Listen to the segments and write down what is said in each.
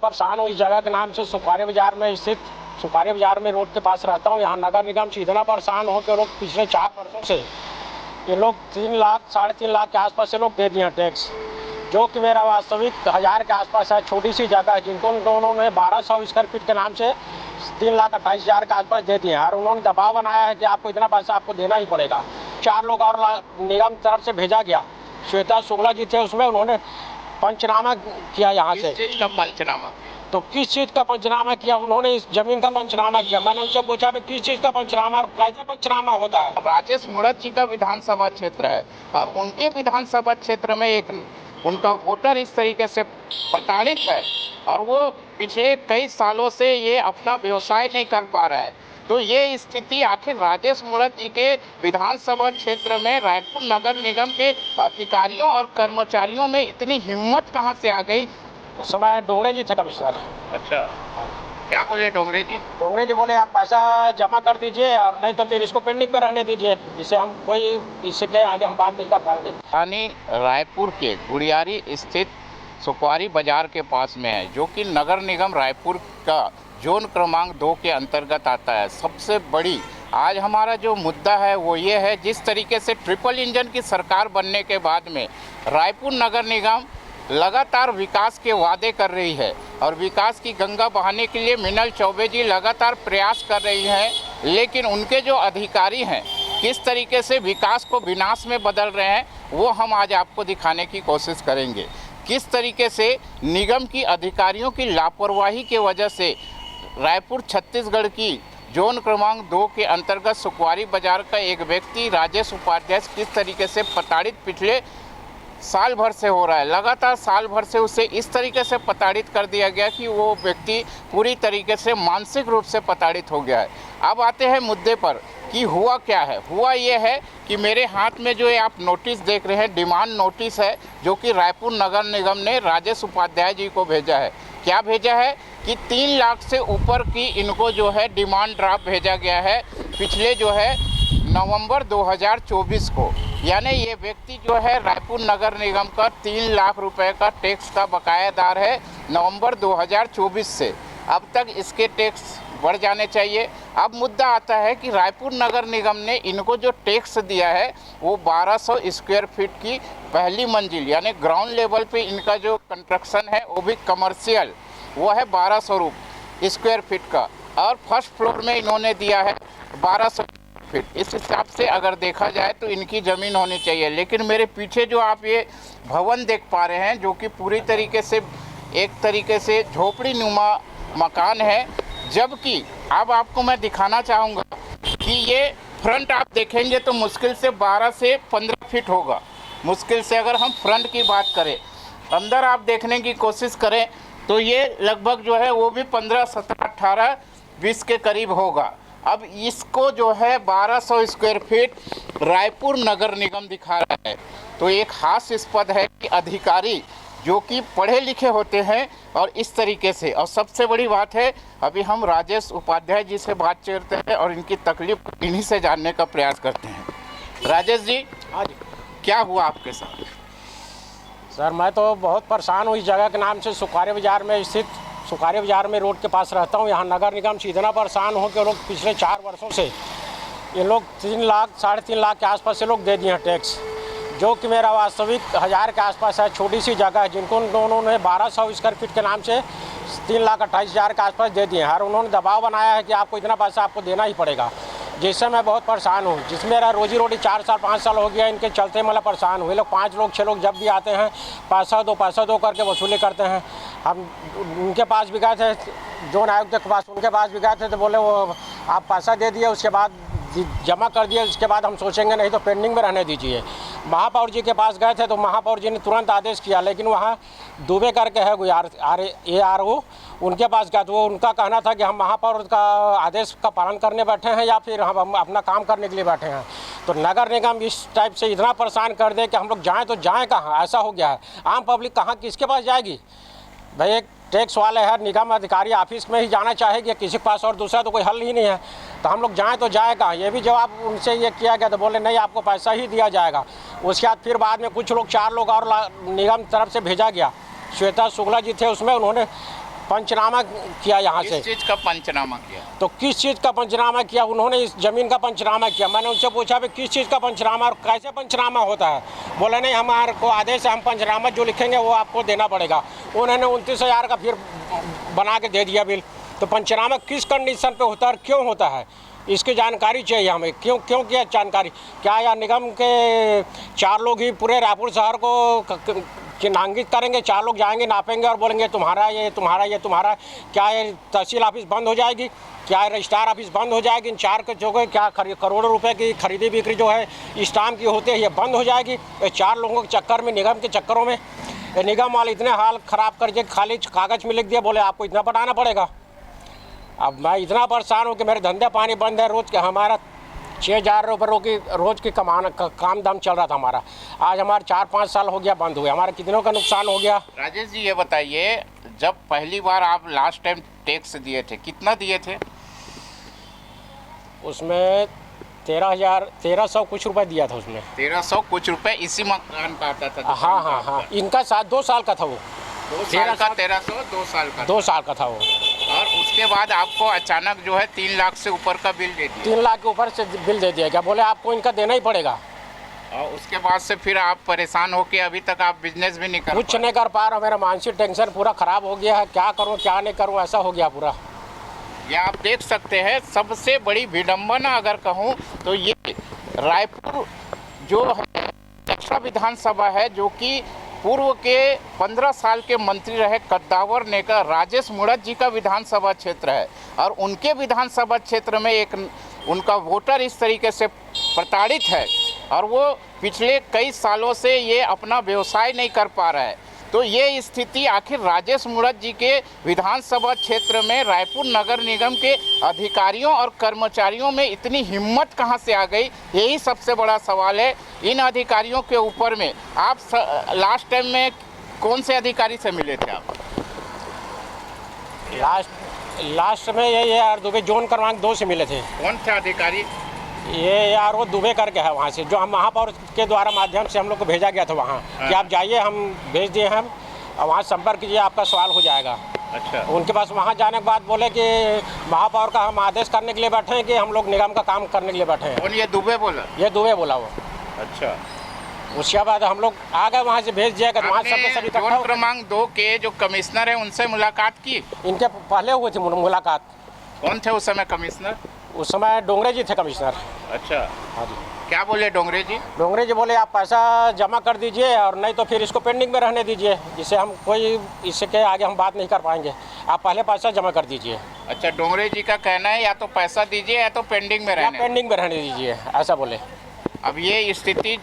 परेशान हूँ। इस जगह के नाम से सुपारी बाजार में स्थित सुपारी बाजार में रोड के पास रहता हूँ। यहाँ नगर निगम से इतना परेशान हो कि लोग पिछले 4 वर्षों से ये लोग 3 लाख 3.5 लाख के आसपास से लोग दे दिए हैं टैक्स, जो कि मेरा वास्तविक 1000 के आसपास है। छोटी सी जगह है जिनको उन्होंने 1200 स्क्वायर फीट के नाम से 3,28,000 के आसपास दे दिए हैं और उन्होंने दबाव बनाया है कि आपको इतना पैसा आपको देना ही पड़ेगा। 4 लोग और निगम तरफ से भेजा गया। श्वेता शुक्ला जी थे उसमें, उन्होंने पंचनामा किया यहाँ से। किस चीज का पंचनामा? तो किस चीज़ का पंचनामा किया? उन्होंने इस जमीन का पंचनामा किया। मैंने उनसे पूछा कि किस चीज़ का पंचनामा, कैसे पंचनामा होता है? राजेश मूणत जी का विधानसभा क्षेत्र है और उनके विधानसभा क्षेत्र में एक उनका वोटर इस तरीके से प्रताड़ित है और वो पिछले कई सालों से ये अपना व्यवसाय नहीं कर पा रहा है। तो ये स्थिति आखिर राजेश मूणत जी के विधानसभा क्षेत्र में रायपुर नगर निगम के अधिकारियों और कर्मचारियों में इतनी हिम्मत कहाँ से आ गई? उस समय डोंगरे जी थे कमिश्नर। अच्छा, क्या बोले डोंगरे जी? डोंगरे जी बोले आप पैसा जमा कर दीजिए और नहीं तो फिर इसको पेंडिंग पे रहने दीजिए, जिससे हम कोई इससे आगे हम बात नहीं कर पाएंगे। यानी रायपुर के गुड़ियारी स्थित सुपारी बाजार के पास में है, जो कि नगर निगम रायपुर का जोन क्रमांक 2 के अंतर्गत आता है। सबसे बड़ी आज हमारा जो मुद्दा है वो ये है, जिस तरीके से ट्रिपल इंजन की सरकार बनने के बाद में रायपुर नगर निगम लगातार विकास के वादे कर रही है और विकास की गंगा बहाने के लिए मिनल चौबे जी लगातार प्रयास कर रही हैं, लेकिन उनके जो अधिकारी हैं किस तरीके से विकास को विनाश में बदल रहे हैं वो हम आज आपको दिखाने की कोशिश करेंगे। किस तरीके से निगम की अधिकारियों की लापरवाही के वजह से रायपुर छत्तीसगढ़ की जोन क्रमांक 2 के अंतर्गत सुपारी बाजार का एक व्यक्ति राजेश उपाध्याय किस तरीके से प्रताड़ित पिछले साल भर से हो रहा है। लगातार साल भर से उसे इस तरीके से प्रताड़ित कर दिया गया कि वो व्यक्ति पूरी तरीके से मानसिक रूप से प्रताड़ित हो गया है। अब आते हैं मुद्दे पर कि हुआ क्या है। हुआ ये है कि मेरे हाथ में जो ये आप नोटिस देख रहे हैं, डिमांड नोटिस है, जो कि रायपुर नगर निगम ने राजेश उपाध्याय जी को भेजा है। क्या भेजा है कि 3 लाख से ऊपर की इनको जो है डिमांड ड्राफ्ट भेजा गया है पिछले जो है नवंबर 2024 को। यानी ये व्यक्ति जो है रायपुर नगर निगम का 3 लाख रुपए का टैक्स का बकायादार है नवंबर 2024 से। अब तक इसके टैक्स बढ़ जाने चाहिए। अब मुद्दा आता है कि रायपुर नगर निगम ने इनको जो टैक्स दिया है वो 1200 स्क्वायर फीट की पहली मंजिल यानी ग्राउंड लेवल पे इनका जो कंस्ट्रक्शन है वो भी कमर्शियल, वो है 1200 स्क्वायर फीट का, और फर्स्ट फ्लोर में इन्होंने दिया है 1200 फीट। इस हिसाब से अगर देखा जाए तो इनकी ज़मीन होनी चाहिए। लेकिन मेरे पीछे जो आप ये भवन देख पा रहे हैं, जो कि पूरी तरीके से एक तरीके से झोपड़ी नुमा मकान है, जबकि अब आपको मैं दिखाना चाहूँगा कि ये फ्रंट आप देखेंगे तो मुश्किल से 12 से 15 फीट होगा, मुश्किल से। अगर हम फ्रंट की बात करें, अंदर आप देखने की कोशिश करें तो ये लगभग जो है वो भी 15, 17, 18, 20 के करीब होगा। अब इसको जो है 1200 स्क्वायर फीट रायपुर नगर निगम दिखा रहा है। तो एक हास्यास्पद है कि अधिकारी जो कि पढ़े लिखे होते हैं और इस तरीके से, और सबसे बड़ी बात है अभी हम राजेश उपाध्याय जी से बात करते हैं और इनकी तकलीफ इन्हीं से जानने का प्रयास करते हैं। राजेश जी, हाँ जी, क्या हुआ आपके साथ? सर मैं तो बहुत परेशान हूँ। इस जगह के नाम से सुपारी बाजार में स्थित सुपारी बाजार में रोड के पास रहता हूँ। यहाँ नगर निगम से इतना परेशान हो कि लोग पिछले 4 वर्षों से ये लोग 3 लाख 3.5 लाख के आसपास से लोग दे दिए हैं टैक्स, जो कि मेरा वास्तविक 1000 के आसपास है। छोटी सी जगह है जिनको उन्होंने 1200 स्क्वायर फीट के नाम से 3,28,000 के आसपास दे दिए हैं और उन्होंने दबाव बनाया है कि आपको इतना पैसा आपको देना ही पड़ेगा, जिससे मैं बहुत परेशान हूँ। जिसमें मेरा रोजी रोटी 4 साल 5 साल हो गया इनके चलते मतलब परेशान हुए। लोग 5 लोग 6 लोग जब भी आते हैं पैसा दो करके वसूली करते हैं। हम उनके पास भी गए थे, जोन आयुक्त के पास, उनके पास भी गए थे तो बोले वो आप पैसा दे दिए, उसके बाद जमा कर दिए, उसके बाद हम सोचेंगे, नहीं तो पेंडिंग में रहने दीजिए। महापौर जी के पास गए थे तो महापौर जी ने तुरंत आदेश किया, लेकिन वहाँ दुबे करके है कोई ARO, उनके पास गया तो वो उनका कहना था कि हम महापौर का आदेश का पालन करने बैठे हैं या फिर हम अपना काम करने के लिए बैठे हैं। तो नगर निगम इस टाइप से इतना परेशान कर दे कि हम लोग जाएँ तो जाएँ कहाँ, ऐसा हो गया है। आम पब्लिक कहाँ किसके पास जाएगी भाई? एक टैक्स वाले है, निगम अधिकारी ऑफिस में ही जाना चाहेगी, किसी के पास और दूसरा तो कोई हल ही नहीं है। तो हम लोग जाएँ तो जाए कहाँ? ये भी जवाब उनसे ये किया गया तो बोले नहीं आपको पैसा ही दिया जाएगा। उसके बाद में कुछ लोग 4 लोग और निगम तरफ से भेजा गया। श्वेता शुक्ला जी थे उसमें, उन्होंने पंचनामा किया यहाँ से। किस चीज़ का पंचनामा किया? तो किस चीज़ का पंचनामा किया? उन्होंने इस ज़मीन का पंचनामा किया। मैंने उनसे पूछा भी किस चीज़ का पंचनामा और कैसे पंचनामा होता है? बोले नहीं, हमारे को आदेश है, हम पंचनामा जो लिखेंगे वो आपको देना पड़ेगा। उन्होंने 29,000 का फिर बना के दे दिया बिल। तो पंचनामा किस कंडीशन पे होता है और क्यों होता है, इसकी जानकारी चाहिए हमें। क्यों किया जानकारी? क्या या निगम के 4 लोग ही पूरे रायपुर शहर को चिन्हांकित करेंगे? 4 लोग जाएंगे, नापेंगे और बोलेंगे तुम्हारा ये तुम्हारा ये तुम्हारा? क्या ये तहसील ऑफिस बंद हो जाएगी? क्या रजिस्ट्रार ऑफिस बंद हो जाएगी? इन 4 के जो है क्या करोड़ों रुपए की खरीदी बिक्री जो है इस टाइम की होती है, ये बंद हो जाएगी? 4 लोगों के चक्कर में, निगम के चक्करों में, निगम वाले इतने हाल ख़राब करके खाली कागज़ में लिख दिया, बोले आपको इतना पटाना पड़ेगा। अब मैं इतना परेशान हूँ कि मेरे धंधे पानी बंद है। रोज़ के हमारा 6,000 रुपये रोज़ की काम दाम चल रहा था हमारा। आज हमारे 4-5 साल हो गया बंद हुए। हमारे कितनों का नुकसान हो गया। राजेश जी ये बताइए, जब पहली बार आप लास्ट टाइम टैक्स दिए थे, कितना दिए थे? उसमें 1300 कुछ रुपए दिया था उसमें। 1300 कुछ रुपए इसी मकान का आता था? हाँ, इनका साथ 2 साल का था वो। 2 साल का 1300, 2 साल का? 2 साल का था वो। और उसके बाद आपको अचानक जो है 3 लाख से ऊपर का बिल दे दिया? 3 लाख के ऊपर से बिल दे दिया गया। बोले आपको इनका देना ही पड़ेगा। और उसके बाद से फिर आप परेशान होके अभी तक आप बिजनेस भी नहीं कर कुछ नहीं कर पा रहा। मेरा मानसिक टेंशन पूरा ख़राब हो गया है। क्या करूँ क्या नहीं करूँ, ऐसा हो गया पूरा। ये आप देख सकते हैं, सबसे बड़ी विडंबना अगर कहूँ तो ये रायपुर जो है रक्षा विधानसभा है, जो कि पूर्व के 15 साल के मंत्री रहे कद्दावर नेता राजेश मुड़त जी का विधानसभा क्षेत्र है। और उनके विधानसभा क्षेत्र में एक उनका वोटर इस तरीके से प्रताड़ित है और वो पिछले कई सालों से ये अपना व्यवसाय नहीं कर पा रहा है। तो ये स्थिति आखिर राजेश मुड़त जी के विधानसभा क्षेत्र में रायपुर नगर निगम के अधिकारियों और कर्मचारियों में इतनी हिम्मत कहां से आ गई, यही सबसे बड़ा सवाल है। इन अधिकारियों के ऊपर में आप लास्ट टाइम में कौन से अधिकारी से मिले थे आप? लास्ट में ये यार दुबे जोन क्रमांक 2 से मिले थे। कौन थे अधिकारी? ये यार वो दुबे करके है वहाँ से, जो हम महापौर के द्वारा माध्यम से हम लोग को भेजा गया था वहाँ कि आप जाइए, हम भेज दिए हम, और वहाँ संपर्क कीजिए, आपका सवाल हो जाएगा। अच्छा। उनके पास वहाँ जाने के बाद बोले कि महापौर का हम आदेश करने के लिए बैठे हैं कि हम लोग निगम का काम करने के लिए बैठे हैं। कौन ये दुबे बोला? ये दुबे बोला वो। अच्छा। उसके बाद हम लोग आ गए वहाँ से, भेज दिया गया। वहाँ सभी जोन क्रमांक 2 के जो कमिश्नर है उनसे मुलाकात की? इनके पहले हुए थे मुलाकात। कौन थे उस समय कमिश्नर? उस समय डोंगरे जी थे कमिश्नर। अच्छा। हाँ जी। क्या बोले डोंगरे जी? डोंगरे जी बोले आप पैसा जमा कर दीजिए और नहीं तो फिर इसको पेंडिंग में रहने दीजिए, जिससे हम कोई इसके आगे हम बात नहीं कर पाएंगे, आप पहले पैसा जमा कर दीजिए। अच्छा, डोंगरे जी का कहना है या तो पैसा दीजिए या तो पेंडिंग में रहने दीजिए, ऐसा बोले। अब ये स्थिति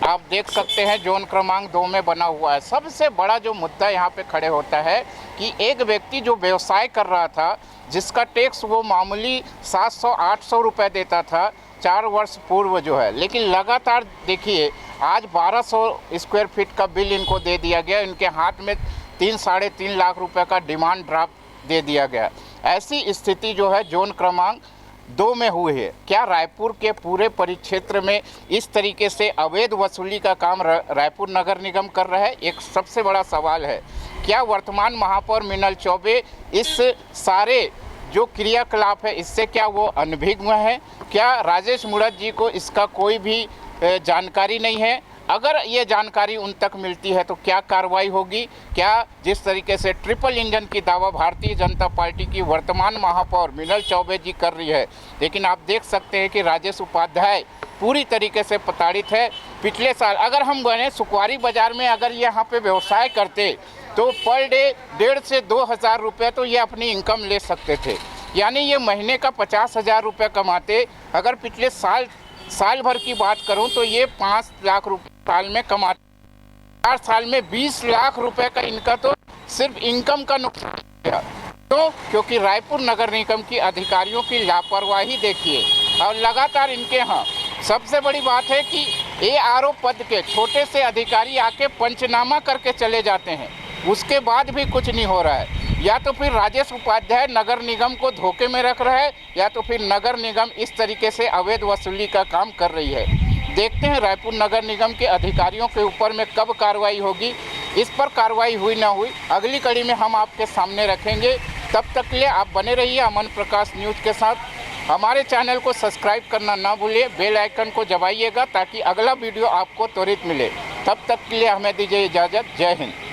आप देख सकते हैं जोन क्रमांक 2 में बना हुआ है। सबसे बड़ा जो मुद्दा यहाँ पे खड़े होता है कि एक व्यक्ति जो व्यवसाय कर रहा था, जिसका टैक्स वो मामूली 700-800 रुपये देता था 4 वर्ष पूर्व जो है, लेकिन लगातार देखिए आज 1200 स्क्वायर फीट का बिल इनको दे दिया गया। इनके हाथ में 3-3.5 लाख रुपए का डिमांड ड्राफ्ट दे दिया गया। ऐसी स्थिति जो है जोन क्रमांक 2 में हुई है। क्या रायपुर के पूरे परिक्षेत्र में इस तरीके से अवैध वसूली का काम रायपुर नगर निगम कर रहा है? एक सबसे बड़ा सवाल है। क्या वर्तमान महापौर मीनल चौबे इस सारे जो क्रियाकलाप है इससे क्या वो अनभिज्ञ है? क्या राजेश मुड़त जी को इसका कोई भी जानकारी नहीं है? अगर ये जानकारी उन तक मिलती है तो क्या कार्रवाई होगी? क्या जिस तरीके से ट्रिपल इंजन की दावा भारतीय जनता पार्टी की वर्तमान महापौर मीनल चौबे जी कर रही है, लेकिन आप देख सकते हैं कि राजेश उपाध्याय पूरी तरीके से प्रताड़ित है। पिछले साल अगर हम गए सुकवारी बाज़ार में, अगर यहाँ पे व्यवसाय करते तो पर डे 1,500 से 2,000 रुपये तो ये अपनी इनकम ले सकते थे, यानी ये महीने का 50,000 रुपये कमाते। अगर पिछले साल भर की बात करूं तो ये 5 लाख रुपए साल में कमाते। 4 साल में 20 लाख रुपए का इनका तो सिर्फ इनकम का नुकसान है। तो क्योंकि रायपुर नगर निगम की अधिकारियों की लापरवाही देखिए, और लगातार इनके यहाँ सबसे बड़ी बात है कि ARO पद के छोटे से अधिकारी आके पंचनामा करके चले जाते हैं, उसके बाद भी कुछ नहीं हो रहा है। या तो फिर राजेश उपाध्याय नगर निगम को धोखे में रख रहा है, या तो फिर नगर निगम इस तरीके से अवैध वसूली का काम कर रही है। देखते हैं रायपुर नगर निगम के अधिकारियों के ऊपर में कब कार्रवाई होगी। इस पर कार्रवाई हुई ना हुई अगली कड़ी में हम आपके सामने रखेंगे। तब तक के लिए आप बने रहिए अमन प्रकाश न्यूज़ के साथ। हमारे चैनल को सब्सक्राइब करना ना भूलिए, बेल आइकन को दबाइएगा ताकि अगला वीडियो आपको त्वरित मिले। तब तक के लिए हमें दीजिए इजाज़त। जय हिंद।